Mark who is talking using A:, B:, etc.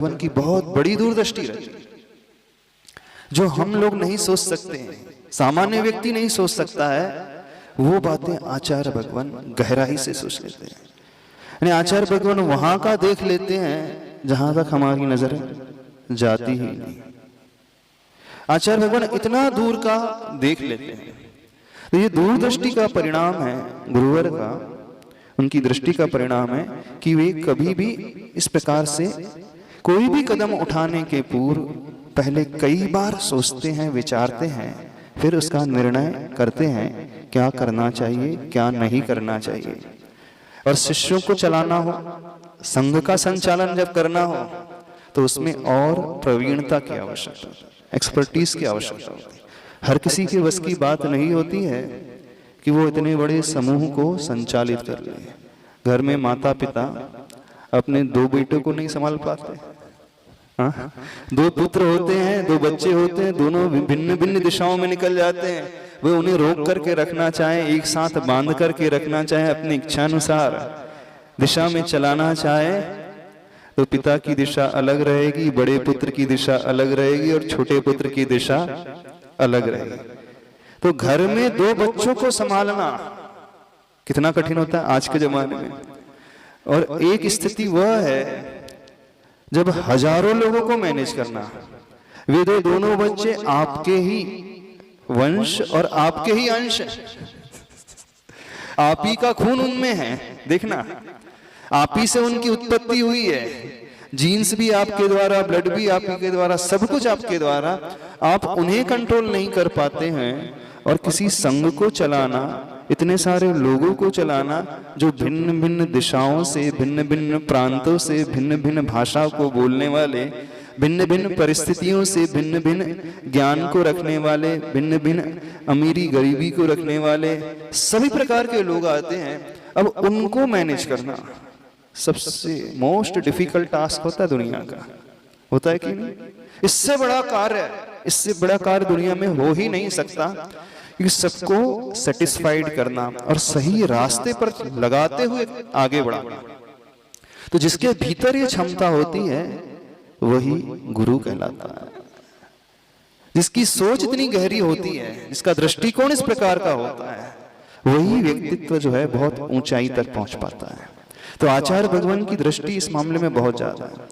A: भगवान की बहुत बड़ी दूरदृष्टि रहती है, जो हम लोग नहीं सोच सकते हैं, सामान्य व्यक्ति नहीं सोच सकता है। वो बातें आचार्य भगवान गहराई से सोच लेते हैं। यानी आचार्य भगवान वहां का देख लेते हैं जहां तक हमारी नजर जाती ही नहीं। आचार्य भगवान इतना दूर का देख लेते हैं। तो ये दूरदृष्टि का परिणाम है, गुरुवर का, उनकी दृष्टि का परिणाम है कि वे कभी भी इस प्रकार से कोई भी कदम उठाने के पूर्व पहले कई बार सोचते हैं, विचारते हैं, फिर उसका निर्णय करते हैं क्या करना चाहिए, क्या नहीं करना चाहिए। और शिष्यों को चलाना हो, संघ का संचालन जब करना हो, तो उसमें और प्रवीणता की आवश्यकता, एक्सपर्टीज की आवश्यकता होती है। हर किसी के बस की बात नहीं होती है कि वो इतने बड़े समूह को संचालित कर ले। घर में माता पिता अपने दो बेटों को नहीं संभाल पाते। हाँ? दो पुत्र होते हैं, दो बच्चे होते हैं, दोनों भिन्न भिन्न दिशाओं में निकल जाते हैं। वे उन्हें रोक करके रखना चाहे, एक साथ बांध करके रखना चाहे, अपनी इच्छानुसार दिशा में चलाना चाहे, तो पिता की दिशा अलग रहेगी, बड़े पुत्र की दिशा अलग रहेगी और छोटे पुत्र की दिशा अलग रहेगी। तो घर में दो बच्चों को संभालना कितना कठिन होता है आज के जमाने में। और एक स्थिति वह है जब हजारों लोगों को मैनेज करना। वे दोनों बच्चे आपके ही वंश और आपके ही अंश, आप ही का खून उनमें है। देखना, आप ही से उनकी उत्पत्ति हुई है, जीन्स भी आपके द्वारा, ब्लड भी आपके द्वारा, सब कुछ आपके द्वारा। आप उन्हें कंट्रोल नहीं कर पाते हैं और किसी संघ को चलाना, इतने सारे लोगों को चलाना जो भिन्न भिन्न दिशाओं से, भिन्न भिन्न प्रांतों से, भिन्न भिन्न भाषा को बोलने वाले, भिन्न भिन्न परिस्थितियों से भिन्न भिन्न ज्ञान को रखने वाले, भिन्न भिन्न अमीरी गरीबी को रखने वाले, सभी प्रकार के लोग आते हैं। अब उनको मैनेज करना सबसे मोस्ट डिफिकल्ट टास्क होता है दुनिया का, होता है कि नहीं? इससे बड़ा कार्य, इससे बड़ा कार्य दुनिया में हो ही नहीं सकता कि सबको सेटिस्फाइड करना और सही रास्ते पर लगाते हुए आगे बढ़ाना। तो जिसके भीतर ये क्षमता होती है वही गुरु कहलाता है। जिसकी सोच इतनी गहरी होती है, जिसका दृष्टिकोण इस प्रकार का होता है, वही व्यक्तित्व जो है बहुत ऊंचाई तक पहुंच पाता है। तो आचार्य भगवान की दृष्टि इस मामले में बहुत ज्यादा है।